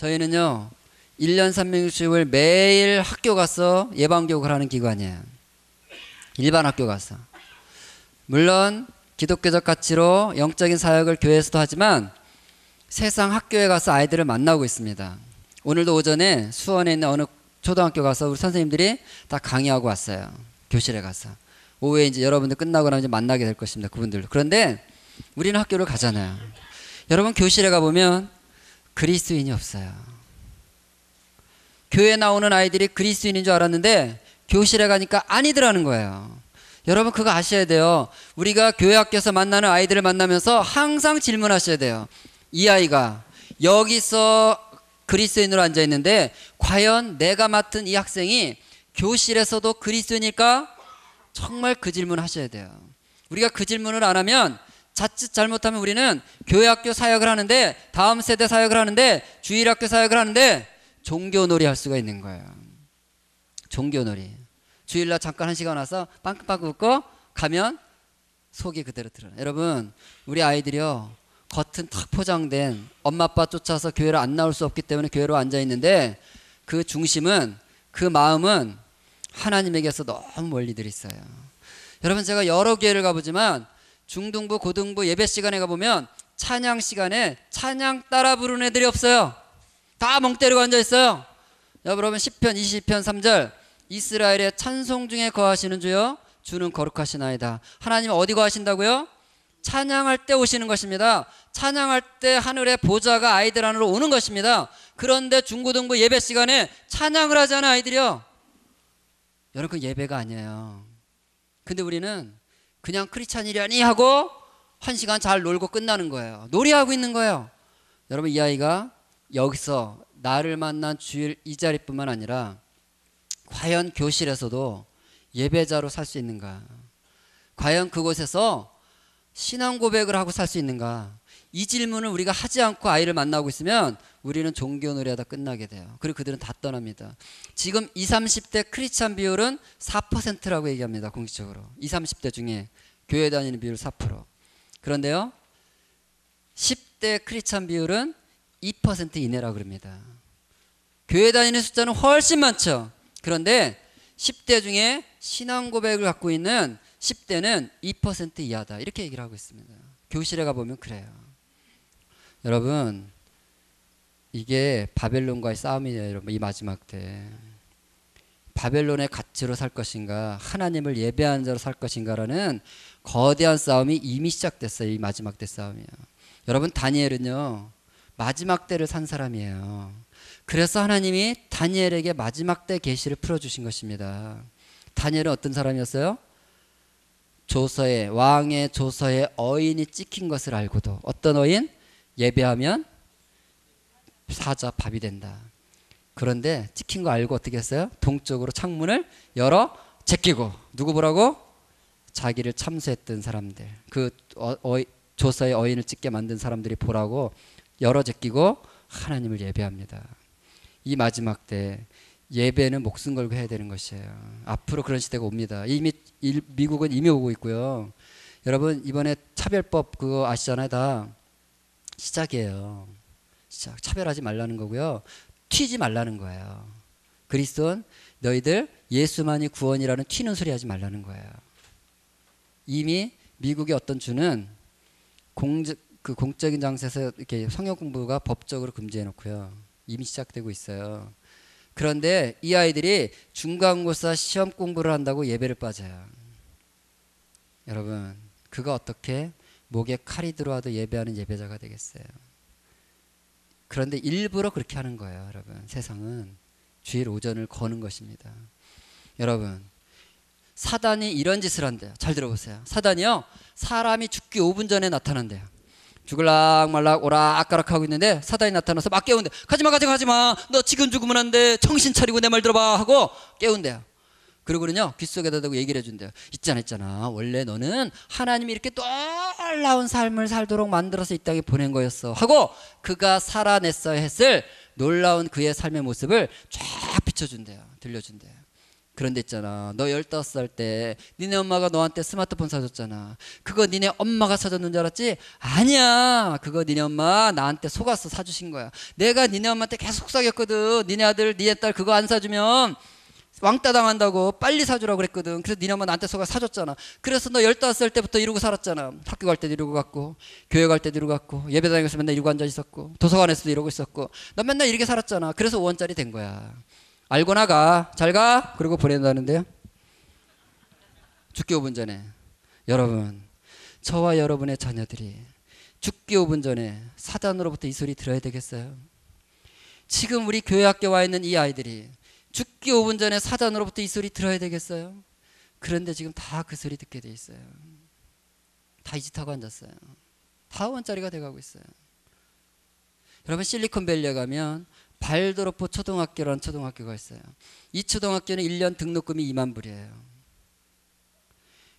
저희는요 1년 365일 매일 학교 가서 예방교육을 하는 기관이에요. 일반 학교 가서. 물론 기독교적 가치로 영적인 사역을 교회에서도 하지만 세상 학교에 가서 아이들을 만나고 있습니다. 오늘도 오전에 수원에 있는 어느 초등학교 가서 우리 선생님들이 다 강의하고 왔어요. 교실에 가서. 오후에 이제 여러분들 끝나고 나면 이제 만나게 될 것입니다. 그분들도. 그런데 우리는 학교를 가잖아요. 여러분 교실에 가보면 그리스도인이 없어요. 교회에 나오는 아이들이 그리스도인인 줄 알았는데 교실에 가니까 아니더라는 거예요. 여러분 그거 아셔야 돼요. 우리가 교회 학교에서 만나는 아이들을 만나면서 항상 질문하셔야 돼요. 이 아이가 여기서 그리스도인으로 앉아있는데 과연 내가 맡은 이 학생이 교실에서도 그리스도인일까? 정말 그 질문 하셔야 돼요. 우리가 그 질문을 안 하면 자칫 잘못하면 우리는 교회 학교 사역을 하는데 다음 세대 사역을 하는데 주일학교 사역을 하는데 종교놀이 할 수가 있는 거예요. 종교놀이. 주일날 잠깐 1시간 와서 빵긋빵긋 웃고 가면 속이 그대로 드러나요. 여러분 우리 아이들이요 겉은 탁 포장된 엄마 아빠 쫓아서 교회를 안 나올 수 없기 때문에 교회로 앉아있는데 그 중심은 그 마음은 하나님에게서 너무 멀리들 있어요. 여러분 제가 여러 교회를 가보지만 중등부 고등부 예배 시간에 가보면 찬양 시간에 찬양 따라 부르는 애들이 없어요. 다 멍 때리고 앉아있어요. 여러분 시편 20편 3절 이스라엘의 찬송 중에 거하시는 주여 주는 거룩하시나이다. 하나님 어디 거하신다고요? 찬양할 때 오시는 것입니다. 찬양할 때 하늘의 보좌가 아이들 안으로 오는 것입니다. 그런데 중고등부 예배 시간에 찬양을 하잖아요 아이들이요. 여러분 그 예배가 아니에요. 근데 우리는 그냥 크리스찬이려니 하고 1시간 잘 놀고 끝나는 거예요. 놀이하고 있는 거예요. 여러분 이 아이가 여기서 나를 만난 주일 이 자리뿐만 아니라 과연 교실에서도 예배자로 살 수 있는가? 과연 그곳에서 신앙 고백을 하고 살 수 있는가? 이 질문을 우리가 하지 않고 아이를 만나고 있으면 우리는 종교놀이 하다 끝나게 돼요. 그리고 그들은 다 떠납니다. 지금 20, 30대 크리스찬 비율은 4%라고 얘기합니다. 공식적으로. 20, 30대 중에 교회 다니는 비율 4%. 그런데요 10대 크리스찬 비율은 2% 이내라고 그럽니다. 교회 다니는 숫자는 훨씬 많죠. 그런데 10대 중에 신앙 고백을 갖고 있는 10대는 2% 이하다. 이렇게 얘기를 하고 있습니다. 교실에 가보면 그래요. 여러분 이게 바벨론과의 싸움이에요. 여러분 이 마지막 때 바벨론의 가치로 살 것인가 하나님을 예배하는 자로 살 것인가라는 거대한 싸움이 이미 시작됐어요. 이 마지막 때 싸움이에요. 여러분 다니엘은요 마지막 때를 산 사람이에요. 그래서 하나님이 다니엘에게 마지막 때 계시를 풀어주신 것입니다. 다니엘은 어떤 사람이었어요? 조서에 왕의 조서에 어인이 찍힌 것을 알고도 어떤 어인? 예배하면 사자 밥이 된다. 그런데 찍힌 거 알고 어떻게 했어요? 동쪽으로 창문을 열어 제끼고 누구 보라고? 자기를 참수했던 사람들 그 조서에 어인을 찍게 만든 사람들이 보라고 열어 제끼고 하나님을 예배합니다. 이 마지막 때 예배는 목숨 걸고 해야 되는 것이에요. 앞으로 그런 시대가 옵니다. 이미 미국은 이미 오고 있고요. 여러분 이번에 차별법 그거 아시잖아요. 다 시작이에요. 시작. 차별하지 말라는 거고요. 튀지 말라는 거예요. 그리스도는 너희들 예수만이 구원이라는 튀는 소리 하지 말라는 거예요. 이미 미국의 어떤 주는 공적인 장소에서 이렇게 성역 공부가 법적으로 금지해 놓고요. 이미 시작되고 있어요. 그런데 이 아이들이 중간고사 시험 공부를 한다고 예배를 빠져요. 여러분 그가 어떻게 목에 칼이 들어와도 예배하는 예배자가 되겠어요? 그런데 일부러 그렇게 하는 거예요. 여러분 세상은 주일 오전을 거는 것입니다. 여러분 사단이 이런 짓을 한대요. 잘 들어보세요. 사단이요 사람이 죽기 5분 전에 나타난대요. 죽을락 말락 오락가락 하고 있는데 사단이 나타나서 막 깨운대. 가지마 너 지금 죽으면 안 돼. 정신 차리고 내 말 들어봐 하고 깨운대요. 그리고는요 귓속에다 대고 얘기를 해준대요. 있잖아 원래 너는 하나님이 이렇게 놀라운 삶을 살도록 만들어서 이 땅에 보낸 거였어 하고 그가 살아냈어야 했을 놀라운 그의 삶의 모습을 쫙 비춰준대요. 들려준대요. 그런 데 있잖아. 너 15살 때 니네 엄마가 너한테 스마트폰 사줬잖아. 그거 니네 엄마가 사줬는 줄 알았지? 아니야. 그거 니네 엄마 나한테 속아서 사주신 거야. 내가 니네 엄마한테 계속 속삭였거든. 니네 아들 니네 딸 그거 안 사주면 왕따 당한다고 빨리 사주라고 그랬거든. 그래서 니네 엄마 나한테 속아 사줬잖아. 그래서 너 15살 때부터 이러고 살았잖아. 학교 갈 때도 이러고 갔고, 교회 갈 때도 이러고 갔고, 예배당에서 맨날 이러고 앉아 있었고, 도서관에서도 이러고 있었고, 너 맨날 이렇게 살았잖아. 그래서 5원짜리 된 거야. 알고 나가. 잘 가. 그리고 보낸다는데요. 죽기 5분 전에. 여러분, 저와 여러분의 자녀들이 죽기 5분 전에 사단으로부터 이 소리 들어야 되겠어요? 지금 우리 교회 학교에 와 있는 이 아이들이 죽기 5분 전에 사단으로부터 이 소리 들어야 되겠어요? 그런데 지금 다 그 소리 듣게 돼 있어요. 다 이 짓 하고 앉았어요. 다 5원짜리가 돼가고 있어요. 여러분, 실리콘밸리에 가면 발도르프 초등학교라는 초등학교가 있어요. 이 초등학교는 1년 등록금이 2만 불이에요.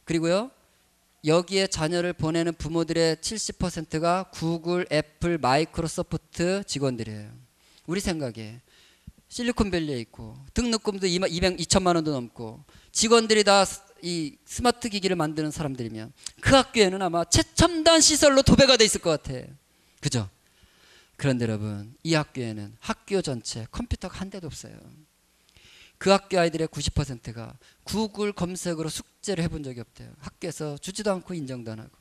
그리고요, 여기에 자녀를 보내는 부모들의 70%가 구글, 애플, 마이크로소프트 직원들이에요. 우리 생각에 실리콘밸리에 있고 등록금도 2천만 원도 넘고 직원들이 다 이 스마트 기기를 만드는 사람들이면 그 학교에는 아마 최첨단 시설로 도배가 돼 있을 것 같아. 그죠? 그런데 여러분, 이 학교에는 학교 전체 컴퓨터가 한 대도 없어요. 그 학교 아이들의 90%가 구글 검색으로 숙제를 해본 적이 없대요. 학교에서 주지도 않고 인정도 안 하고.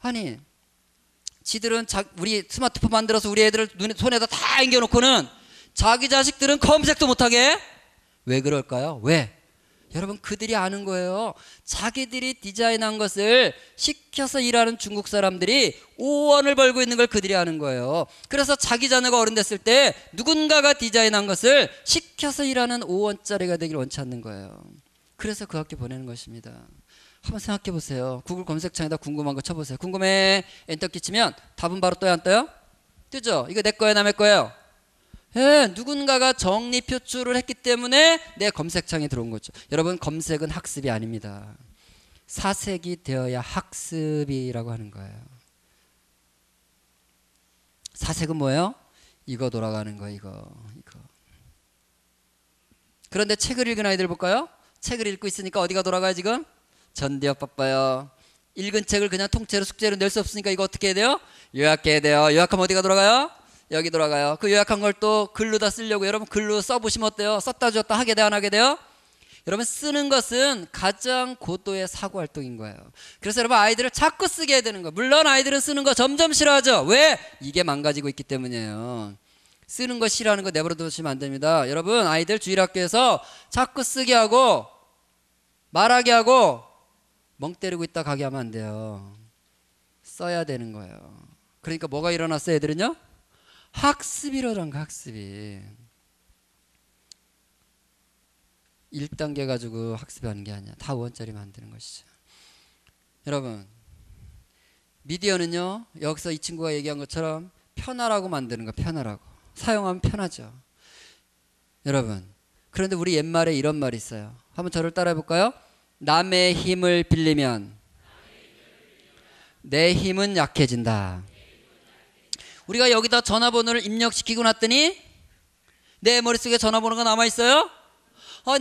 아니, 지들은 우리 스마트폰 만들어서 우리 애들을 손에다 다 앵겨놓고는 자기 자식들은 검색도 못하게. 왜 그럴까요? 왜? 여러분, 그들이 아는 거예요. 자기들이 디자인한 것을 시켜서 일하는 중국 사람들이 5원을 벌고 있는 걸 그들이 아는 거예요. 그래서 자기 자녀가 어른 됐을 때 누군가가 디자인한 것을 시켜서 일하는 5원짜리가 되길 원치 않는 거예요. 그래서 그 학교 보내는 것입니다. 한번 생각해 보세요. 구글 검색창에다 궁금한 거 쳐보세요. 궁금해. 엔터 끼치면 답은 바로 떠요, 안 떠요? 뜨죠? 이거 내 거예요, 남의 거예요? 예, 누군가가 정리 표출을 했기 때문에 내 검색창에 들어온 거죠. 여러분, 검색은 학습이 아닙니다. 사색이 되어야 학습이라고 하는 거예요. 사색은 뭐예요? 이거 돌아가는 거, 이거. 그런데 책을 읽은 아이들 볼까요? 책을 읽고 있으니까 어디가 돌아가요, 지금? 전대업 바빠요. 읽은 책을 그냥 통째로 숙제로 낼 수 없으니까 이거 어떻게 해야 돼요? 요약해야 돼요. 요약하면 어디가 돌아가요? 여기 돌아가요. 그 요약한 걸 또 글로 다 쓰려고 여러분 글로 써보시면 어때요? 썼다 줬다 하게 돼요, 안 하게 돼요? 여러분, 쓰는 것은 가장 고도의 사고 활동인 거예요. 그래서 여러분, 아이들을 자꾸 쓰게 해야 되는 거예요. 물론 아이들은 쓰는 거 점점 싫어하죠. 왜? 이게 망가지고 있기 때문이에요. 쓰는 거 싫어하는 거 내버려 두시면 안 됩니다. 여러분, 아이들 주일학교에서 자꾸 쓰게 하고 말하게 하고 멍 때리고 있다 가게 하면 안 돼요. 써야 되는 거예요. 그러니까 뭐가 일어났어요, 애들은요? 학습이 일어난 거, 학습이. 1단계 가지고 학습하는 게 아니야. 다 5원짜리 만드는 것이죠. 여러분, 미디어는요, 여기서 이 친구가 얘기한 것처럼 편하라고 만드는 거, 편하라고. 사용하면 편하죠. 여러분, 그런데 우리 옛말에 이런 말이 있어요. 한번 저를 따라해 볼까요? 남의 힘을 빌리면 내 힘은 약해진다. 우리가 여기다 전화번호를 입력시키고 났더니 내 머릿속에 전화번호가 남아있어요?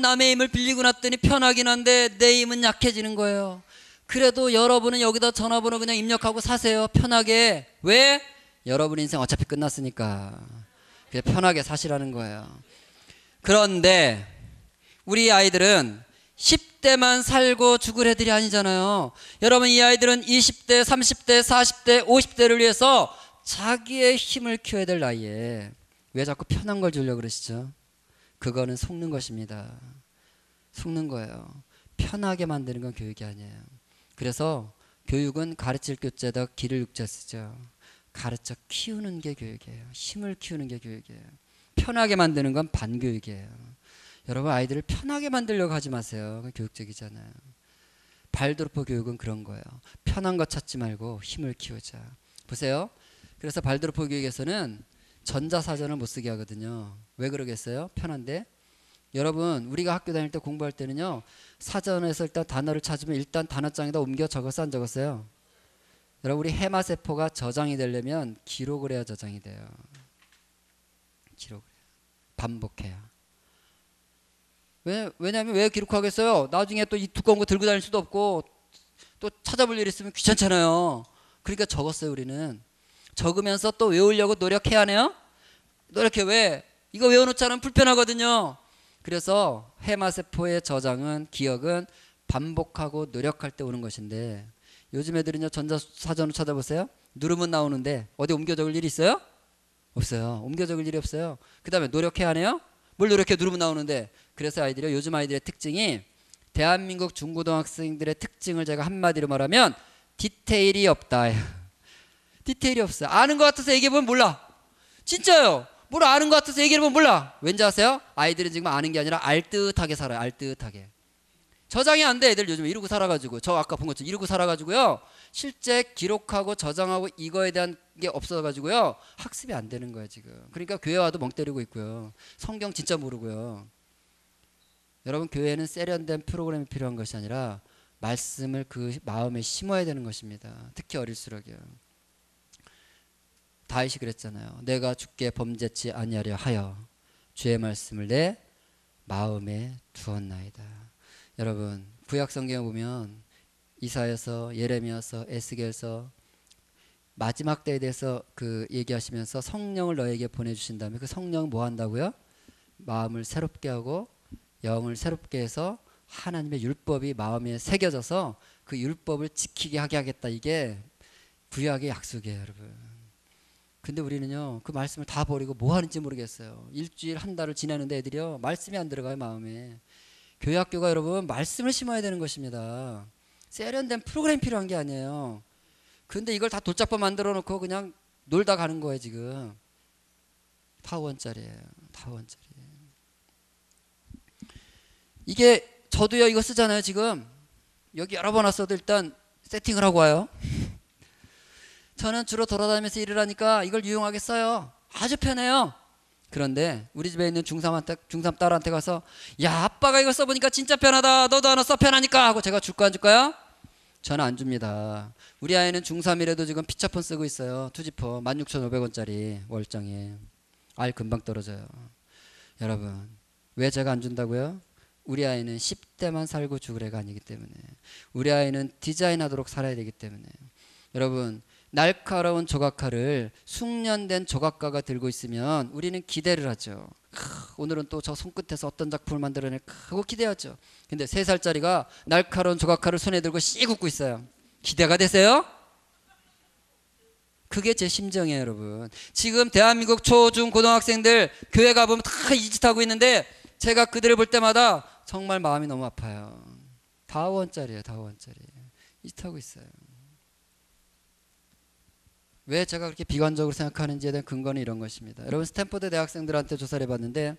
남의 힘을 빌리고 났더니 편하긴 한데 내 힘은 약해지는 거예요. 그래도 여러분은 여기다 전화번호 그냥 입력하고 사세요. 편하게. 왜? 여러분 인생 어차피 끝났으니까. 그냥 편하게 사시라는 거예요. 그런데 우리 아이들은 10대만 살고 죽을 애들이 아니잖아요. 여러분, 이 아이들은 20대, 30대, 40대, 50대를 위해서 자기의 힘을 키워야 될 나이에 왜 자꾸 편한 걸 주려고 그러시죠? 그거는 속는 것입니다. 속는 거예요. 편하게 만드는 건 교육이 아니에요. 그래서 교육은 가르칠 교자에다 기를 육자 쓰죠. 가르쳐 키우는 게 교육이에요. 힘을 키우는 게 교육이에요. 편하게 만드는 건 반교육이에요. 여러분, 아이들을 편하게 만들려고 하지 마세요. 그건 교육적이잖아요. 발도르프 교육은 그런 거예요. 편한 거 찾지 말고 힘을 키우자. 보세요. 그래서 발도르프 교육에서는 전자사전을 못 쓰게 하거든요. 왜 그러겠어요? 편한데. 여러분, 우리가 학교 다닐 때 공부할 때는요, 사전에서 일단 단어를 찾으면 일단 단어장에다 옮겨 적었어, 안 적었어요? 여러분, 우리 해마세포가 저장이 되려면 기록을 해야 저장이 돼요. 기록을 해요. 반복해야. 왜냐하면 왜 기록하겠어요? 나중에 또 이 두꺼운 거 들고 다닐 수도 없고 또 찾아볼 일 있으면 귀찮잖아요. 그러니까 적었어요. 우리는 적으면서 또 외우려고 노력해야 하네요. 노력해. 왜? 이거 외워놓지 않으면 불편하거든요. 그래서 해마세포의 저장은, 기억은 반복하고 노력할 때 오는 것인데, 요즘 애들은요 전자사전을 찾아보세요. 누르면 나오는데 어디 옮겨 적을 일이 있어요? 없어요. 옮겨 적을 일이 없어요. 그 다음에 노력해야 하네요. 뭘 노력해? 누르면 나오는데. 그래서 아이들이, 요즘 아이들의 특징이, 대한민국 중고등학생들의 특징을 제가 한마디로 말하면 디테일이 없다. 디테일이 없어요. 아는 것 같아서 얘기해보면 몰라. 진짜요. 뭘 아는 것 같아서 얘기해보면 몰라. 왠지 아세요? 아이들은 지금 아는 게 아니라 알듯하게 살아요. 알듯하게. 저장이 안 돼. 애들 요즘 이러고 살아가지고, 저 아까 본 것처럼 이러고 살아가지고요, 실제 기록하고 저장하고 이거에 대한 게 없어가지고요, 학습이 안 되는 거예요 지금. 그러니까 교회 와도 멍 때리고 있고요, 성경 진짜 모르고요. 여러분, 교회는 세련된 프로그램이 필요한 것이 아니라 말씀을 그 마음에 심어야 되는 것입니다. 특히 어릴수록이요. 다윗이 그랬잖아요. 내가 주께 범죄치 아니하려 하여 주의 말씀을 내 마음에 두었나이다. 여러분, 구약 성경에 보면 이사야서, 예레미야서, 에스겔서 마지막 때에 대해서 그 얘기하시면서 성령을 너에게 보내주신 다음에 그 성령은 뭐 한다고요? 마음을 새롭게 하고 영을 새롭게 해서 하나님의 율법이 마음에 새겨져서 그 율법을 지키게 하게 하겠다. 이게 구약의 약속이에요, 여러분. 근데 우리는요, 그 말씀을 다 버리고 뭐 하는지 모르겠어요. 일주일, 한 달을 지나는데 애들이요, 말씀이 안 들어가요, 마음에. 교회 학교가 여러분 말씀을 심어야 되는 것입니다. 세련된 프로그램 필요한 게 아니에요. 근데 이걸 다 돌짝법 만들어 놓고 그냥 놀다 가는 거예요 지금. 다 원짜리예요. 다 원짜리. 이게 저도요 이거 쓰잖아요 지금. 여기 여러 번 왔어도 일단 세팅을 하고 와요. 저는 주로 돌아다니면서 일을 하니까 이걸 유용하게 써요. 아주 편해요. 그런데 우리 집에 있는 중3 딸한테 가서, 야, 아빠가 이거 써보니까 진짜 편하다, 너도 하나 써, 편하니까 하고 제가 줄까 안 줄까요? 저는 안 줍니다. 우리 아이는 중3이라도 지금 피처폰 쓰고 있어요. 투지폰 16,500원짜리 월장에. 알 금방 떨어져요. 여러분, 왜 제가 안 준다고요? 우리 아이는 10대만 살고 죽을 애가 아니기 때문에. 우리 아이는 디자인하도록 살아야 되기 때문에. 여러분, 날카로운 조각칼을 숙련된 조각가가 들고 있으면 우리는 기대를 하죠. 오늘은 또 저 손끝에서 어떤 작품을 만들어낼까 하고 기대하죠. 근데 3살짜리가 날카로운 조각칼을 손에 들고 씩 웃고 있어요. 기대가 되세요? 그게 제 심정이에요, 여러분. 지금 대한민국 초, 중, 고등학생들 교회 가보면 다 이 짓 하고 있는데 제가 그들을 볼 때마다 정말 마음이 너무 아파요. 다 원짜리예요, 다 원짜리. 이 짓 하고 있어요. 왜 제가 그렇게 비관적으로 생각하는지에 대한 근거는 이런 것입니다. 여러분, 스탠퍼드 대학생들한테 조사를 해봤는데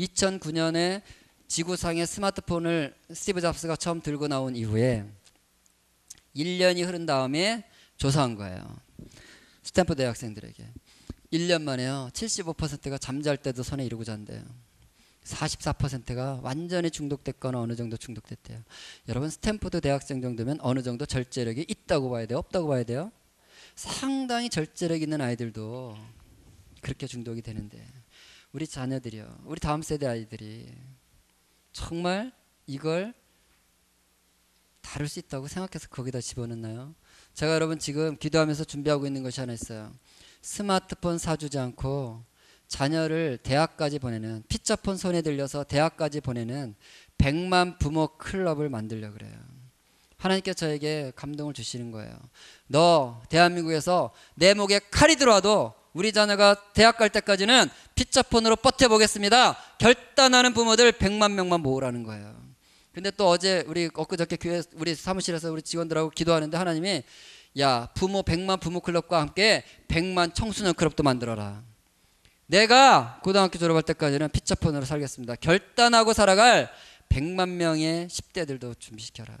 2009년에 지구상의 스마트폰을 스티브 잡스가 처음 들고 나온 이후에 1년이 흐른 다음에 조사한 거예요. 스탠퍼드 대학생들에게 1년 만에요 75%가 잠잘 때도 손에 이러고 잔대요. 44%가 완전히 중독됐거나 어느 정도 중독됐대요. 여러분, 스탠퍼드 대학생 정도면 어느 정도 절제력이 있다고 봐야 돼요? 없다고 봐야 돼요? 상당히 절제력 있는 아이들도 그렇게 중독이 되는데, 우리 자녀들이요, 우리 다음 세대 아이들이 정말 이걸 다룰 수 있다고 생각해서 거기다 집어넣나요? 제가 여러분 지금 기도하면서 준비하고 있는 것이 하나 있어요. 스마트폰 사주지 않고 자녀를 대학까지 보내는, 피처폰 손에 들려서 대학까지 보내는 100만 부모 클럽을 만들려고 그래요. 하나님께서 저에게 감동을 주시는 거예요. 너 대한민국에서 내 목에 칼이 들어와도 우리 자녀가 대학 갈 때까지는 피처폰으로 버텨보겠습니다. 결단하는 부모들 100만 명만 모으라는 거예요. 근데 또 어제 엊그저께 교회 우리 사무실에서 우리 직원들하고 기도하는데 하나님이, 야, 부모 100만 부모 클럽과 함께 100만 청소년 클럽도 만들어라. 내가 고등학교 졸업할 때까지는 피처폰으로 살겠습니다. 결단하고 살아갈 100만 명의 10대들도 준비시켜라.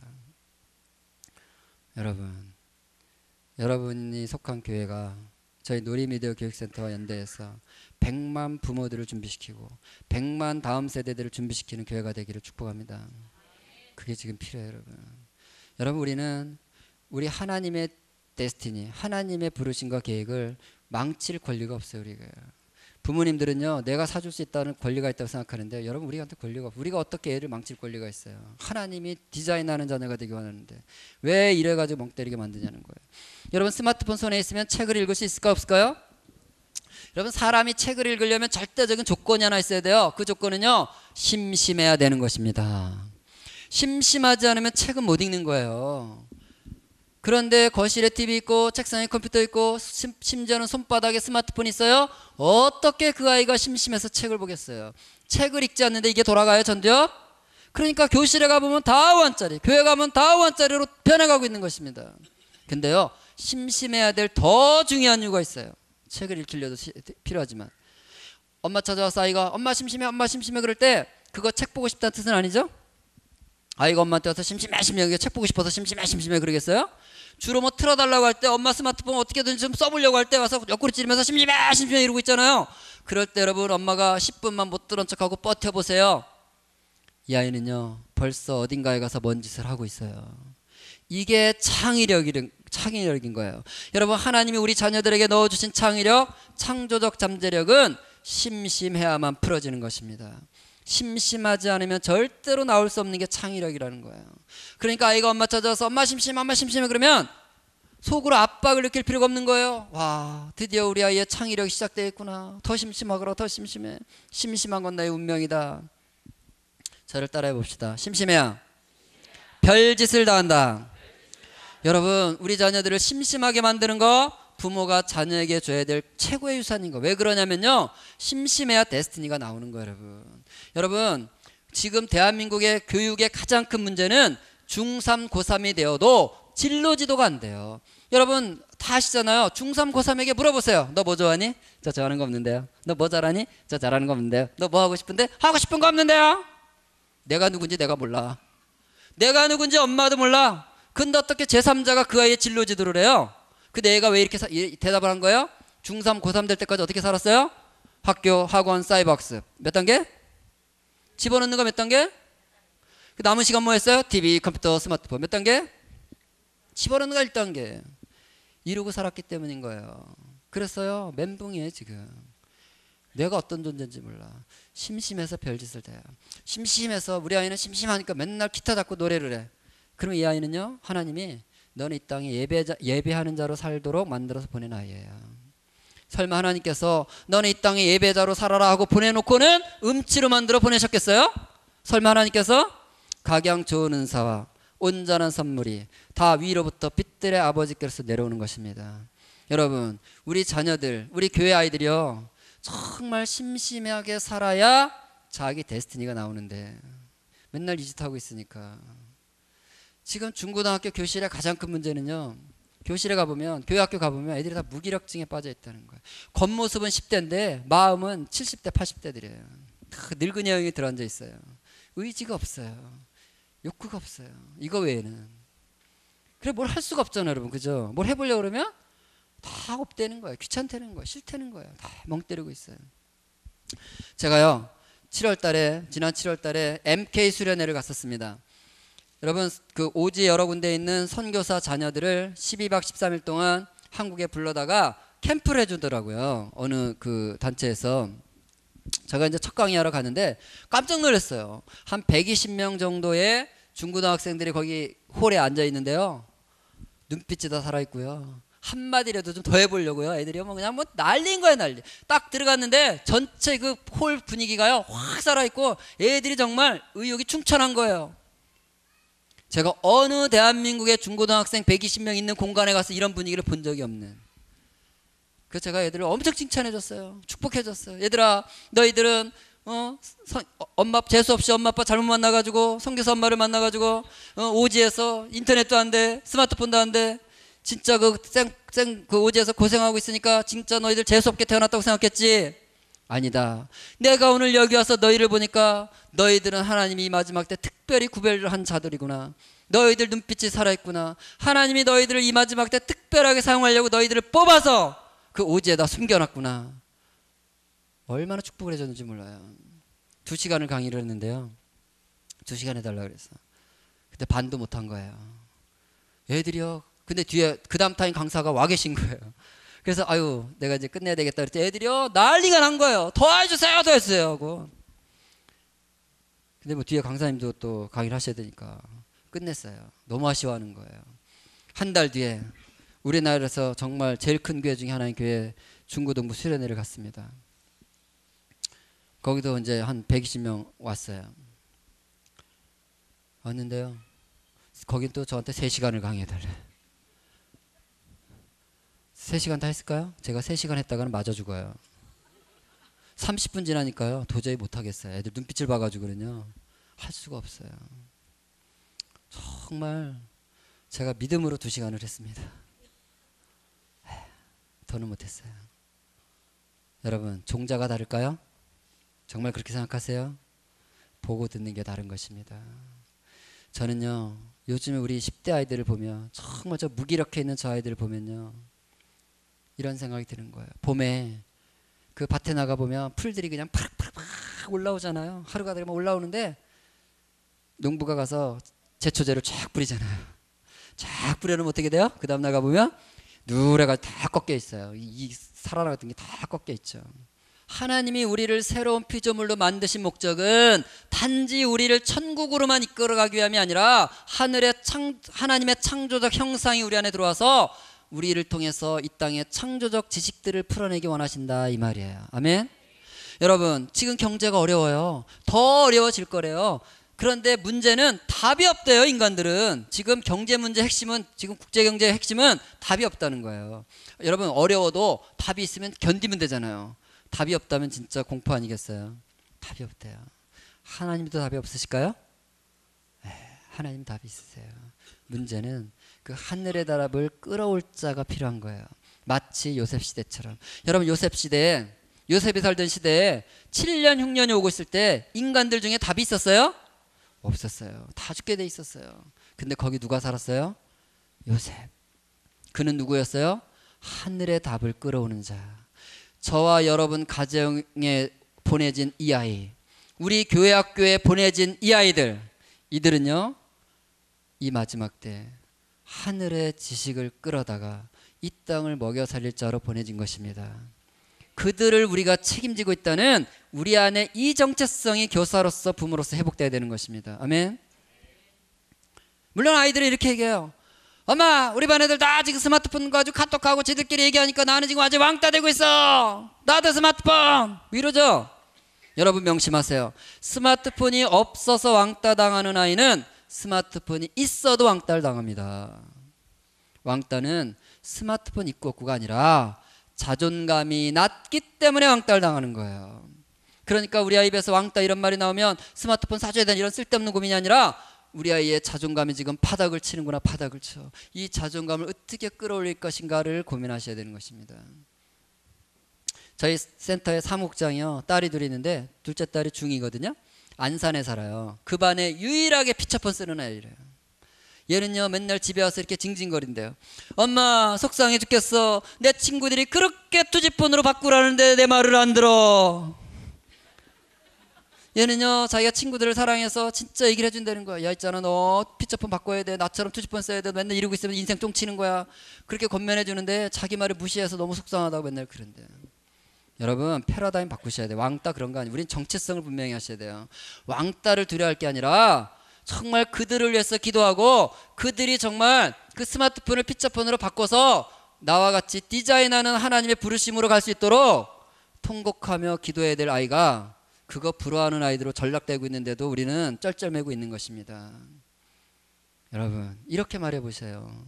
여러분, 여러분이 속한 교회가 저희 놀이미디어 교육센터와 연대해서 100만 부모들을 준비시키고 100만 다음 세대들을 준비시키는 교회가 되기를 축복합니다. 그게 지금 필요해요, 여러분. 여러분, 우리는 우리 하나님의 데스티니, 하나님의 부르심과 계획을 망칠 권리가 없어요. 우리가 부모님들은요, 내가 사줄 수 있다는 권리가 있다고 생각하는데, 여러분, 우리한테 권리가, 우리가 어떻게 애를 망칠 권리가 있어요? 하나님이 디자인하는 자녀가 되기 원하는데 왜 이래가지고 멍 때리게 만드냐는 거예요. 여러분, 스마트폰 손에 있으면 책을 읽을 수 있을까 없을까요? 여러분, 사람이 책을 읽으려면 절대적인 조건이 하나 있어야 돼요. 그 조건은요, 심심해야 되는 것입니다. 심심하지 않으면 책은 못 읽는 거예요. 그런데 거실에 TV 있고 책상에 컴퓨터 있고 심지어는 손바닥에 스마트폰이 있어요. 어떻게 그 아이가 심심해서 책을 보겠어요? 책을 읽지 않는데 이게 돌아가요, 전두엽? 그러니까 교실에 가보면 다 원짜리, 교회 가면 다 원짜리로 변해가고 있는 것입니다. 근데요, 심심해야 될 더 중요한 이유가 있어요. 책을 읽히려도 필요하지만, 엄마 찾아와서 아이가 엄마 심심해 엄마 심심해 그럴 때 그거 책 보고 싶다는 뜻은 아니죠? 아이가 엄마한테 와서 심심해 심심해 책 보고 싶어서 심심해 심심해 그러겠어요? 주로 뭐 틀어달라고 할 때 엄마 스마트폰 어떻게든 좀 써보려고 할 때 와서 옆구리 찌르면서 심심해 심심해 이러고 있잖아요. 그럴 때 여러분, 엄마가 10분만 못 들은 척하고 버텨보세요. 이 아이는요, 벌써 어딘가에 가서 뭔 짓을 하고 있어요. 이게 창의력인 거예요. 여러분, 하나님이 우리 자녀들에게 넣어주신 창의력, 창조적 잠재력은 심심해야만 풀어지는 것입니다. 심심하지 않으면 절대로 나올 수 없는 게 창의력이라는 거예요. 그러니까 아이가 엄마 찾아와서 엄마 심심해 그러면 속으로 압박을 느낄 필요가 없는 거예요. 와, 드디어 우리 아이의 창의력이 시작되겠구나. 더 심심하거라, 더 심심해. 심심한 건 나의 운명이다. 저를 따라해 봅시다. 심심해야 별짓을 다 한다. 여러분, 우리 자녀들을 심심하게 만드는 거 부모가 자녀에게 줘야 될 최고의 유산인 거. 왜 그러냐면요, 심심해야 데스티니가 나오는 거예요. 여러분, 지금 대한민국의 교육의 가장 큰 문제는 중3, 고3이 되어도 진로 지도가 안 돼요. 여러분 다 아시잖아요. 중3, 고3에게 물어보세요. 너 뭐 좋아하니? 저 좋아하는 거 없는데요. 너 뭐 잘하니? 저 잘하는 거 없는데요. 너 뭐 하고 싶은데? 하고 싶은 거 없는데요. 내가 누군지 내가 몰라. 내가 누군지 엄마도 몰라. 근데 어떻게 제3자가 그 아이의 진로 지도를 해요? 근데 얘가 왜 이렇게 대답을 한 거예요? 중3, 고3 될 때까지 어떻게 살았어요? 학교, 학원, 사이버학습. 몇 단계? 집어넣는 거 몇 단계? 그 남은 시간 뭐 했어요? TV, 컴퓨터, 스마트폰. 몇 단계? 집어넣는 거 1단계. 이러고 살았기 때문인 거예요. 그랬어요. 멘붕이에요 지금. 내가 어떤 존재인지 몰라. 심심해서 별짓을 대요. 심심해서, 우리 아이는 심심하니까 맨날 기타 잡고 노래를 해. 그럼 이 아이는요, 하나님이 너는 이 땅에 예배하는 자로 살도록 만들어서 보낸 아이예요. 설마 하나님께서 너는 이 땅에 예배자로 살아라 하고 보내놓고는 음치로 만들어 보내셨겠어요? 설마 하나님께서 각양 좋은 은사와 온전한 선물이 다 위로부터 빛들의 아버지께로서 내려오는 것입니다. 여러분, 우리 자녀들, 우리 교회 아이들이요, 정말 심심하게 살아야 자기 데스티니가 나오는데 맨날 이 짓 하고 있으니까. 지금 중고등학교 교실의 가장 큰 문제는요, 교실에 가보면, 교회학교 가보면 애들이 다 무기력증에 빠져 있다는 거예요. 겉모습은 10대인데 마음은 70대 80대들이에요 다 늙은이 형이 들어앉아 있어요. 의지가 없어요. 욕구가 없어요. 이거 외에는. 그래, 뭘 할 수가 없잖아요 여러분, 그죠? 뭘 해보려고 그러면 다 없대는 거예요. 귀찮다는 거예요. 싫다는 거예요. 다 멍 때리고 있어요. 제가요, 지난 7월 달에 MK 수련회를 갔었습니다. 여러분, 그 오지 여러 군데에 있는 선교사 자녀들을 12박 13일 동안 한국에 불러다가 캠프를 해주더라고요. 어느 그 단체에서. 제가 이제 첫 강의하러 갔는데 깜짝 놀랐어요. 한 120명 정도의 중고등학생들이 거기 홀에 앉아 있는데요, 눈빛이 다 살아있고요, 한마디라도 좀 더 해보려고요. 애들이 뭐 그냥 뭐 난리인 거예요, 난리. 딱 들어갔는데 전체 그 홀 분위기가요 확 살아있고 애들이 정말 의욕이 충천한 거예요. 제가 어느 대한민국의 중고등학생 120명 있는 공간에 가서 이런 분위기를 본 적이 없는. 그래서 제가 애들을 엄청 칭찬해줬어요. 축복해줬어요. 얘들아, 너희들은 엄마 재수 없이 엄마 아빠 잘못 만나가지고 선교사 엄마를 만나가지고 오지에서 인터넷도 안 돼, 스마트폰도 안 돼. 진짜 그 오지에서 고생하고 있으니까 진짜 너희들 재수 없게 태어났다고 생각했지? 아니다. 내가 오늘 여기 와서 너희를 보니까 너희들은 하나님이 이 마지막 때 특별히 구별을 한 자들이구나. 너희들 눈빛이 살아있구나. 하나님이 너희들을 이 마지막 때 특별하게 사용하려고 너희들을 뽑아서 그 오지에다 숨겨놨구나. 얼마나 축복을 해줬는지 몰라요. 2시간을 강의를 했는데요, 2시간 해달라고 그랬어. 근데 반도 못한 거예요 애들이요. 근데 뒤에 그 다음 타임 강사가 와 계신 거예요. 그래서 아유 내가 이제 끝내야 되겠다 그랬더니 애들이요 난리가 난 거예요. 도와주세요 도와주세요 하고. 근데 뭐 뒤에 강사님도 또 강의를 하셔야 되니까 끝냈어요. 너무 아쉬워하는 거예요. 한 달 뒤에 우리나라에서 정말 제일 큰 교회 중에 하나인 교회 중고등부 수련회를 갔습니다. 거기도 이제 한 120명 왔어요. 왔는데요. 거긴 또 저한테 3시간을 강의해달래. 3시간 다 했을까요? 제가 3시간 했다가는 맞아 죽어요. 30분 지나니까요. 도저히 못하겠어요. 애들 눈빛을 봐가지고는요. 할 수가 없어요. 정말 제가 믿음으로 2시간을 했습니다. 더는 못했어요. 여러분 종자가 다를까요? 정말 그렇게 생각하세요? 보고 듣는 게 다른 것입니다. 저는요 요즘에 우리 10대 아이들을 보면 정말 저 무기력해 있는 저 아이들을 보면요 이런 생각이 드는 거예요. 봄에 그 밭에 나가 보면 풀들이 그냥 팍팍팍 올라오잖아요. 하루가 되면 올라오는데 농부가 가서 제초제를 쫙 뿌리잖아요. 쫙 뿌려놓으면 어떻게 돼요? 그 다음 나가 보면 누래가 다 꺾여 있어요. 이 살아나 같은 게 다 꺾여 있죠. 하나님이 우리를 새로운 피조물로 만드신 목적은 단지 우리를 천국으로만 이끌어가기 위함이 아니라 하나님의 창조적 형상이 우리 안에 들어와서 우리를 통해서 이 땅의 창조적 지식들을 풀어내기 원하신다 이 말이에요. 아멘. 여러분 지금 경제가 어려워요. 더 어려워질 거래요. 그런데 문제는 답이 없대요. 인간들은 지금 경제 문제 핵심은 지금 국제경제의 핵심은 답이 없다는 거예요. 여러분 어려워도 답이 있으면 견디면 되잖아요. 답이 없다면 진짜 공포 아니겠어요? 답이 없대요. 하나님도 답이 없으실까요? 하나님 답이 있으세요. 문제는 그 하늘의 답을 끌어올 자가 필요한 거예요. 마치 요셉 시대처럼. 여러분 요셉 시대에 요셉이 살던 시대에 7년 흉년이 오고 있을 때 인간들 중에 답이 있었어요? 없었어요. 다 죽게 돼 있었어요. 근데 거기 누가 살았어요? 요셉. 그는 누구였어요? 하늘의 답을 끌어오는 자. 저와 여러분 가정에 보내진 이 아이, 우리 교회 학교에 보내진 이 아이들, 이들은요 이 마지막 때 하늘의 지식을 끌어다가 이 땅을 먹여 살릴 자로 보내진 것입니다. 그들을 우리가 책임지고 있다는 우리 안에 이 정체성이 교사로서 부모로서 회복돼야 되는 것입니다. 아멘. 물론 아이들은 이렇게 얘기해요. 엄마 우리 반 애들 다 지금 스마트폰 가지고 카톡하고 지들끼리 얘기하니까 나는 지금 아직 왕따 되고 있어. 나도 스마트폰 이러죠. 여러분 명심하세요. 스마트폰이 없어서 왕따 당하는 아이는 스마트폰이 있어도 왕따를 당합니다. 왕따는 스마트폰 있고 없고가 아니라 자존감이 낮기 때문에 왕따를 당하는 거예요. 그러니까 우리 아이 입에서 왕따 이런 말이 나오면 스마트폰 사줘야 되는 이런 쓸데없는 고민이 아니라 우리 아이의 자존감이 지금 바닥을 치는구나. 바닥을 쳐. 이 자존감을 어떻게 끌어올릴 것인가를 고민하셔야 되는 것입니다. 저희 센터에 사무국장이요 딸이 둘이 있는데 둘째 딸이 중2거든요. 안산에 살아요. 그 반에 유일하게 피처폰 쓰는 아이래요. 얘는요 맨날 집에 와서 이렇게 징징거린대요. 엄마 속상해 죽겠어. 내 친구들이 그렇게 투지폰으로 바꾸라는데 내 말을 안 들어. 얘는요 자기가 친구들을 사랑해서 진짜 얘기를 해준다는 거야. 야 있잖아 너 피처폰 바꿔야 돼. 나처럼 투지폰 써야 돼. 맨날 이러고 있으면 인생 쫑치는 거야. 그렇게 권면해 주는데 자기 말을 무시해서 너무 속상하다고 맨날 그런대. 여러분 패러다임 바꾸셔야 돼요. 왕따 그런 거 아니에요. 우린 정체성을 분명히 하셔야 돼요. 왕따를 두려워할 게 아니라 정말 그들을 위해서 기도하고 그들이 정말 그 스마트폰을 피처폰으로 바꿔서 나와 같이 디자인하는 하나님의 부르심으로 갈 수 있도록 통곡하며 기도해야 될 아이가 그거 부러워하는 아이들로 전락되고 있는데도 우리는 쩔쩔매고 있는 것입니다. 여러분 이렇게 말해 보세요.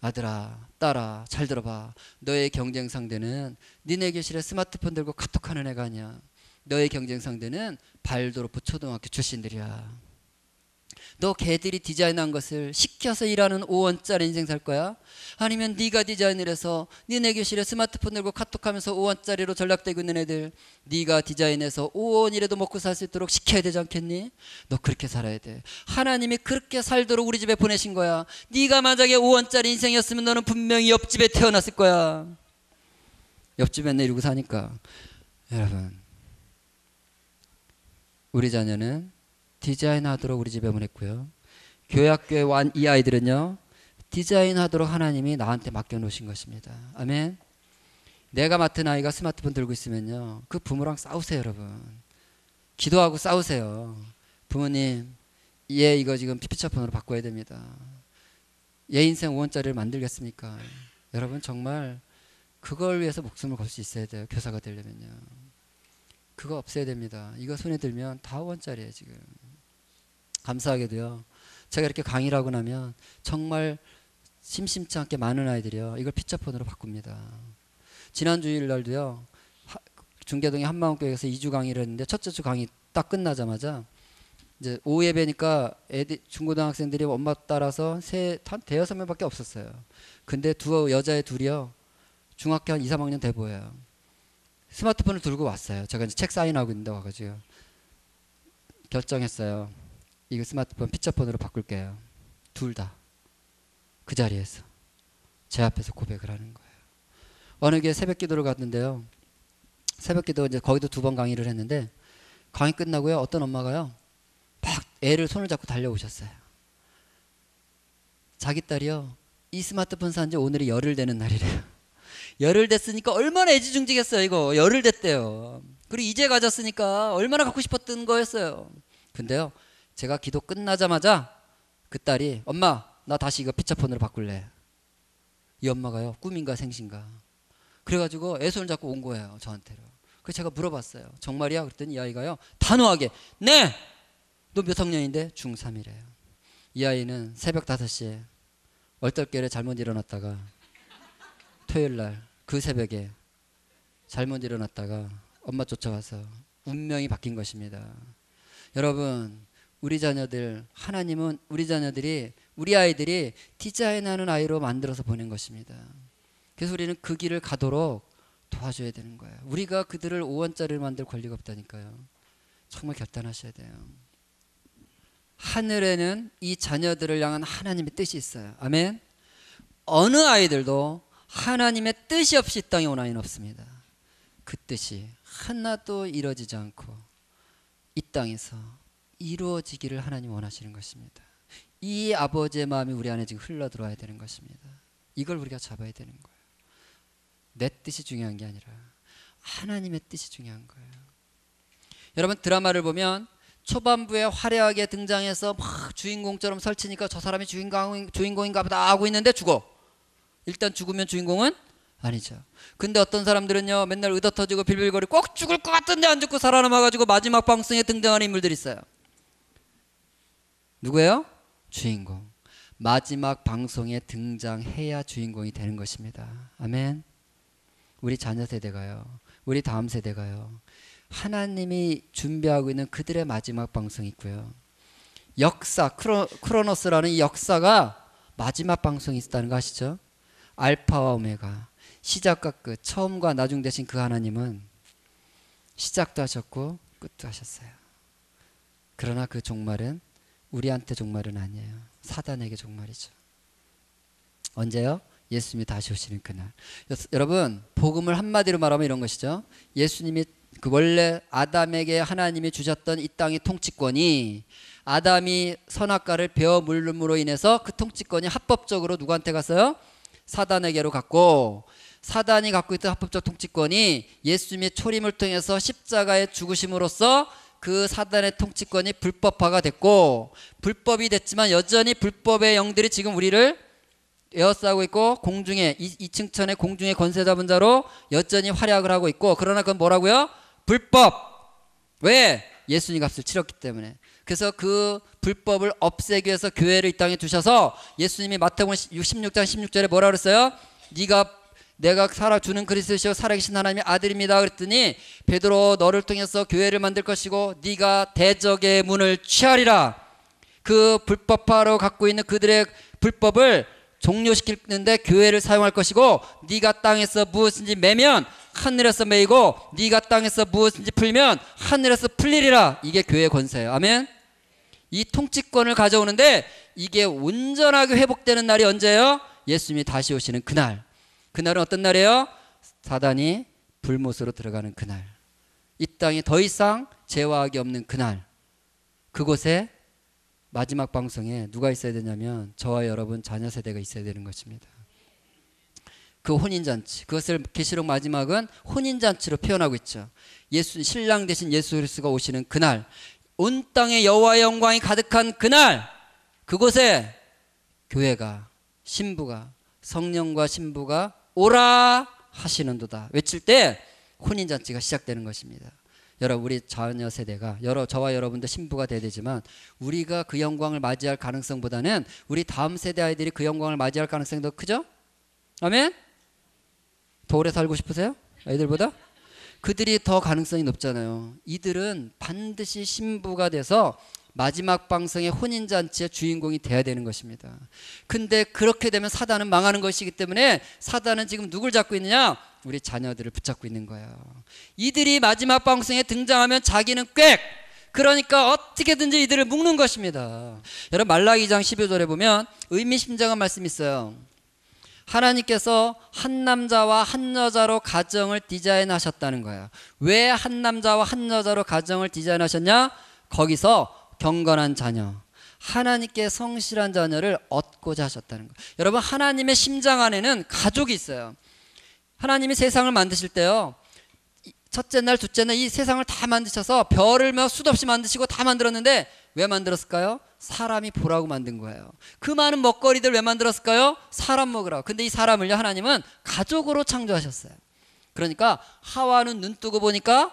아들아 딸아 잘 들어봐. 너의 경쟁 상대는 니네 교실에 스마트폰 들고 카톡하는 애가 아니야. 너의 경쟁 상대는 발도로프 초등학교 출신들이야. 너 걔들이 디자인한 것을 시켜서 일하는 5원짜리 인생 살 거야? 아니면 네가 디자인을 해서 니네 교실에 스마트폰 들고 카톡하면서 5원짜리로 전락되고 있는 애들 네가 디자인해서 5원이라도 먹고 살 수 있도록 시켜야 되지 않겠니? 너 그렇게 살아야 돼. 하나님이 그렇게 살도록 우리 집에 보내신 거야. 네가 만약에 5원짜리 인생이었으면 너는 분명히 옆집에 태어났을 거야. 옆집에 맨날 이러고 사니까. 여러분 우리 자녀는 디자인하도록 우리 집에 보냈고요. 교회학교에 온 이 아이들은요 디자인하도록 하나님이 나한테 맡겨놓으신 것입니다. 아멘. 내가 맡은 아이가 스마트폰 들고 있으면요, 그 부모랑 싸우세요. 여러분, 기도하고 싸우세요. 부모님, 얘 이거 지금 피처폰으로 바꿔야 됩니다. 얘 인생 5원짜리를 만들겠습니까? 여러분, 정말 그걸 위해서 목숨을 걸 수 있어야 돼요. 교사가 되려면요. 그거 없애야 됩니다. 이거 손에 들면 다 5원짜리예요 지금. 감사하게도요, 제가 이렇게 강의를 하고 나면 정말 심심치 않게 많은 아이들이요, 이걸 피처폰으로 바꿉니다. 지난 주일날도요, 중계동의 한마음교회에서 2주 강의를 했는데 첫째 주 강의 딱 끝나자마자 이제 오후 예배니까 애들, 중고등학생들이 엄마 따라서 대여섯 명밖에 없었어요. 근데 두 여자애 둘이요, 중학교 한 2, 3학년 돼 보여요. 스마트폰을 들고 왔어요. 제가 이제 책 사인하고 있는데 와가지고 결정했어요. 이거 스마트폰 피처폰으로 바꿀게요. 둘 다 그 자리에서 제 앞에서 고백을 하는 거예요. 어느 게 새벽 기도를 갔는데요, 새벽 기도 이제 거기도 2번 강의를 했는데, 강의 끝나고요, 어떤 엄마가요, 막 애를 손을 잡고 달려오셨어요. 자기 딸이요, 이 스마트폰 산 지 오늘이 열흘 되는 날이래요. 열흘 됐으니까 얼마나 애지중지겠어요. 이거 열흘 됐대요. 그리고 이제 가졌으니까 얼마나 갖고 싶었던 거였어요. 근데요, 제가 기도 끝나자마자 그 딸이, 엄마 나 다시 이거 피처폰으로 바꿀래. 이 엄마가요, 꿈인가 생신가 그래가지고 애 손을 잡고 온 거예요, 저한테로. 그래서 제가 물어봤어요. 정말이야? 그랬더니 이 아이가요, 단호하게 네! 너 몇 학년인데? 중3이래요. 이 아이는 새벽 5시에 얼떨결에 잘못 일어났다가, 토요일날 그 새벽에 잘못 일어났다가 엄마 쫓아와서 운명이 바뀐 것입니다. 여러분, 우리 자녀들, 하나님은 우리 아이들이 디자인하는 아이로 만들어서 보낸 것입니다. 그래서 우리는 그 길을 가도록 도와줘야 되는 거예요. 우리가 그들을 5원짜리를 만들 권리가 없다니까요. 정말 결단하셔야 돼요. 하늘에는 이 자녀들을 향한 하나님의 뜻이 있어요. 아멘. 어느 아이들도 하나님의 뜻이 없이 이 땅에 온 아이는 없습니다. 그 뜻이 하나도 이루어지지 않고 이 땅에서 이루어지기를 하나님 원하시는 것입니다. 이 아버지의 마음이 우리 안에 지금 흘러 들어와야 되는 것입니다. 이걸 우리가 잡아야 되는 거예요. 내 뜻이 중요한 게 아니라 하나님의 뜻이 중요한 거예요. 여러분, 드라마를 보면 초반부에 화려하게 등장해서 막 주인공처럼 설치니까 저 사람이 주인공인가 보다 하고 있는데 죽어. 일단 죽으면 주인공은 아니죠. 근데 어떤 사람들은요, 맨날 의도터지고 빌빌거리고 꼭 죽을 것 같은데 안 죽고 살아남아가지고 마지막 방송에 등장하는 인물들이 있어요. 누구예요? 주인공. 마지막 방송에 등장해야 주인공이 되는 것입니다. 아멘. 우리 자녀 세대가요, 우리 다음 세대가요, 하나님이 준비하고 있는 그들의 마지막 방송이 있고요, 역사, 크로노스라는 이 역사가 마지막 방송이 있다는 거 아시죠? 알파와 오메가, 시작과 끝, 처음과 나중 되신 그 하나님은 시작도 하셨고 끝도 하셨어요. 그러나 그 종말은 우리한테 종말은 아니에요. 사단에게 종말이죠. 언제요? 예수님이 다시 오시는 그날. 여러분, 복음을 한마디로 말하면 이런 것이죠. 예수님이 그 원래 아담에게 하나님이 주셨던 이 땅의 통치권이, 아담이 선악과를 베어 물음으로 인해서 그 통치권이 합법적으로 누구한테 갔어요? 사단에게로 갔고, 사단이 갖고 있던 합법적 통치권이 예수님의 초림을 통해서 십자가에 죽으심으로써 그 사단의 통치권이 불법화가 됐고, 불법이 됐지만 여전히 불법의 영들이 지금 우리를 에워싸고 있고, 공중에 2층천의 공중의 권세 잡은 자로 여전히 활약을 하고 있고, 그러나 그건 뭐라고요? 불법. 왜? 예수님 값을 치렀기 때문에. 그래서 그 불법을 없애기 위해서 교회를 이 땅에 두셔서 예수님이 마태복음 16장 16절에 뭐라 그랬어요? 내가 살아주는 그리스도시요 살아계신 하나님의 아들입니다. 그랬더니 베드로, 너를 통해서 교회를 만들 것이고 네가 대적의 문을 취하리라. 그 불법화로 갖고 있는 그들의 불법을 종료시키는데 교회를 사용할 것이고, 네가 땅에서 무엇인지 매면 하늘에서 매이고 네가 땅에서 무엇인지 풀면 하늘에서 풀리리라. 이게 교회의 권세예요. 아멘. 이 통치권을 가져오는데 이게 온전하게 회복되는 날이 언제예요? 예수님이 다시 오시는 그날. 그날은 어떤 날이에요? 사단이 불못으로 들어가는 그날. 이 땅에 더 이상 죄와악이 없는 그날. 그곳에 마지막 방송에 누가 있어야 되냐면 저와 여러분 자녀 세대가 있어야 되는 것입니다. 그 혼인잔치, 그것을 계시록 마지막은 혼인잔치로 표현하고 있죠. 예수, 신랑 대신 예수 그리스도가 오시는 그날, 온 땅에 여호와의 영광이 가득한 그날, 그곳에 교회가, 신부가, 성령과 신부가 오라 하시는도다 외칠 때 혼인잔치가 시작되는 것입니다. 여러분, 우리 자녀 세대가, 저와 여러분도 신부가 돼야 되지만 우리가 그 영광을 맞이할 가능성보다는 우리 다음 세대 아이들이 그 영광을 맞이할 가능성이 더 크죠? 아멘? 더 오래 살고 싶으세요? 아이들보다? 그들이 더 가능성이 높잖아요. 이들은 반드시 신부가 돼서 마지막 방송의 혼인잔치의 주인공이 돼야 되는 것입니다. 근데 그렇게 되면 사단은 망하는 것이기 때문에 사단은 지금 누굴 잡고 있느냐? 우리 자녀들을 붙잡고 있는 거예요. 이들이 마지막 방송에 등장하면 자기는 꽥! 그러니까 어떻게든지 이들을 묶는 것입니다. 여러분, 말라기 2장 12절에 보면 의미심장한 말씀이 있어요. 하나님께서 한 남자와 한 여자로 가정을 디자인하셨다는 거예요. 왜 한 남자와 한 여자로 가정을 디자인하셨냐? 거기서 경건한 자녀, 하나님께 성실한 자녀를 얻고자 하셨다는 거예요. 여러분, 하나님의 심장 안에는 가족이 있어요. 하나님이 세상을 만드실 때요, 첫째 날, 둘째 날 이 세상을 다 만드셔서 별을 막 수도 없이 만드시고 다 만들었는데 왜 만들었을까요? 사람이 보라고 만든 거예요. 그 많은 먹거리들 왜 만들었을까요? 사람 먹으라고. 근데 이 사람을요, 하나님은 가족으로 창조하셨어요. 그러니까 하와는 눈 뜨고 보니까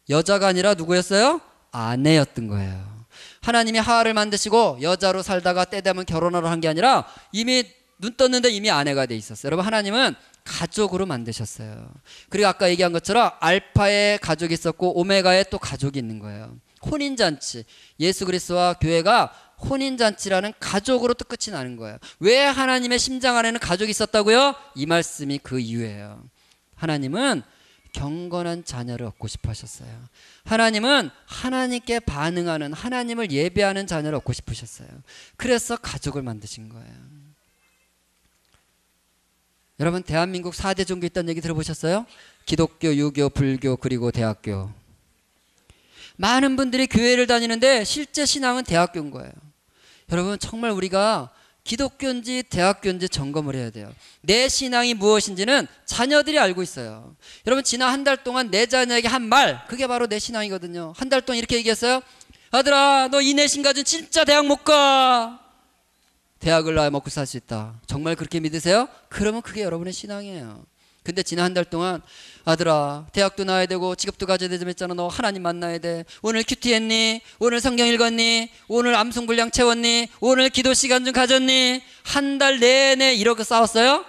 여자가 아니라 누구였어요? 아내였던 거예요. 하나님이 하와를 만드시고 여자로 살다가 때 되면 결혼하러 한 게 아니라 이미 눈 떴는데 이미 아내가 돼 있었어요. 여러분, 하나님은 가족으로 만드셨어요. 그리고 아까 얘기한 것처럼 알파에 가족이 있었고 오메가에 또 가족이 있는 거예요. 혼인잔치, 예수 그리스도와 교회가 혼인잔치라는 가족으로 또 끝이 나는 거예요. 왜 하나님의 심장 안에는 가족이 있었다고요? 이 말씀이 그 이유예요. 하나님은 경건한 자녀를 얻고 싶어 하셨어요. 하나님은 하나님께 반응하는, 하나님을 예배하는 자녀를 얻고 싶으셨어요. 그래서 가족을 만드신 거예요. 여러분, 대한민국 4대 종교 있다는 얘기 들어보셨어요? 기독교, 유교, 불교, 그리고 대학교. 많은 분들이 교회를 다니는데 실제 신앙은 대학교인 거예요. 여러분, 정말 우리가 기독교인지 대학교인지 점검을 해야 돼요. 내 신앙이 무엇인지는 자녀들이 알고 있어요. 여러분, 지난 한 달 동안 내 자녀에게 한 말, 그게 바로 내 신앙이거든요. 한 달 동안 이렇게 얘기했어요. 아들아, 너 이 내신 가지고 진짜 대학 못 가. 대학을 나야 먹고 살 수 있다. 정말 그렇게 믿으세요? 그러면 그게 여러분의 신앙이에요. 근데 지난 한 달 동안 아들아, 대학도 나와야 되고 직업도 가져야 되지 했잖아. 너 하나님 만나야 돼. 오늘 큐티 했니? 오늘 성경 읽었니? 오늘 암송 분량 채웠니? 오늘 기도 시간 좀 가졌니? 한 달 내내 이렇게 싸웠어요?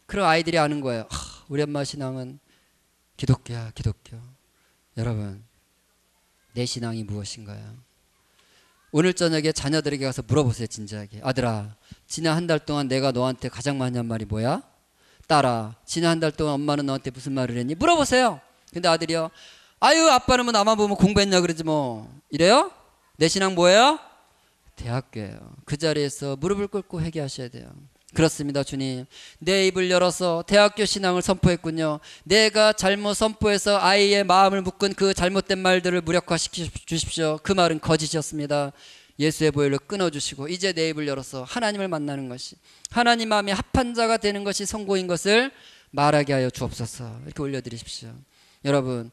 그럼 아이들이 아는 거예요. 우리 엄마 신앙은 기독교야, 기독교. 여러분, 내 신앙이 무엇인가요? 오늘 저녁에 자녀들에게 가서 물어보세요. 진지하게. 아들아, 지난 한 달 동안 내가 너한테 가장 많이 한 말이 뭐야? 딸아, 지난 한 달 동안 엄마는 너한테 무슨 말을 했니? 물어보세요. 근데 아들이요, 아유, 아빠는 뭐 나만 보면 공부했냐 그러지 뭐. 이래요? 내 신앙 뭐예요? 대학교예요. 그 자리에서 무릎을 꿇고 회개하셔야 돼요. 그렇습니다, 주님. 내 입을 열어서 대학교 신앙을 선포했군요. 내가 잘못 선포해서 아이의 마음을 묶은 그 잘못된 말들을 무력화시켜 주십시오. 그 말은 거짓이었습니다. 예수의 보혈로 끊어주시고 이제 내 입을 열어서 하나님을 만나는 것이, 하나님 마음에 합한 자가 되는 것이 성공인 것을 말하게 하여 주옵소서. 이렇게 올려드리십시오. 여러분,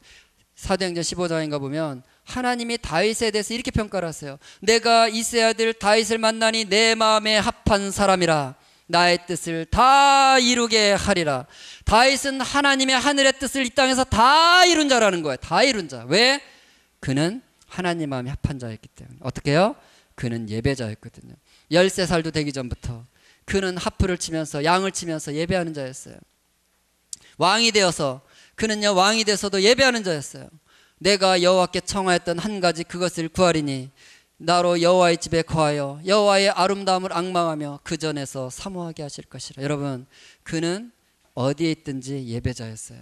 사도행전 15장인가 보면 하나님이 다윗에 대해서 이렇게 평가를 하세요. 내가 이새의 아들 다윗을 만나니 내 마음에 합한 사람이라. 나의 뜻을 다 이루게 하리라. 다윗은 하나님의 하늘의 뜻을 이 땅에서 다 이룬 자라는 거예요. 다 이룬 자. 왜? 그는 하나님 마음에 합한 자였기 때문에. 어떻게 해요? 그는 예배자였거든요. 13살도 되기 전부터 그는 하프를 치면서 양을 치면서 예배하는 자였어요. 왕이 되어서 그는요, 왕이 돼서도 예배하는 자였어요. 내가 여호와께 청하였던 한 가지 그것을 구하리니 나로 여호와의 집에 거하여 여호와의 아름다움을 앙망하며 그 전에서 사모하게 하실 것이라. 여러분, 그는 어디에 있든지 예배자였어요.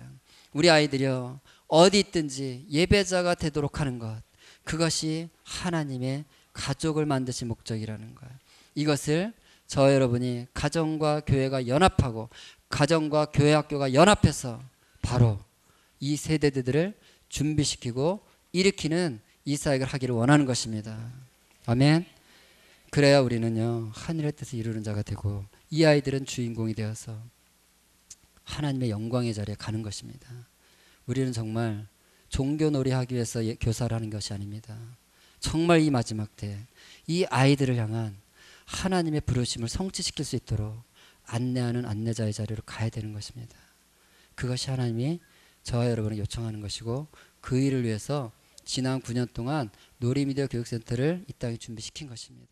우리 아이들이요, 어디 있든지 예배자가 되도록 하는 것, 그것이 하나님의 가족을 만드신 목적이라는 거예요. 이것을 저 여러분이 가정과 교회가 연합하고 가정과 교회 학교가 연합해서 바로 이 세대들을 준비시키고 일으키는 이 사역을 하기를 원하는 것입니다. 아멘. 그래야 우리는요, 하늘의 뜻을 이루는 자가 되고 이 아이들은 주인공이 되어서 하나님의 영광의 자리에 가는 것입니다. 우리는 정말 종교놀이 하기 위해서 교사를 하는 것이 아닙니다. 정말 이 마지막 때 이 아이들을 향한 하나님의 부르심을 성취시킬 수 있도록 안내하는 안내자의 자리로 가야 되는 것입니다. 그것이 하나님이 저와 여러분을 요청하는 것이고, 그 일을 위해서 지난 9년 동안 놀이미디어 교육센터를 이 땅에 준비시킨 것입니다.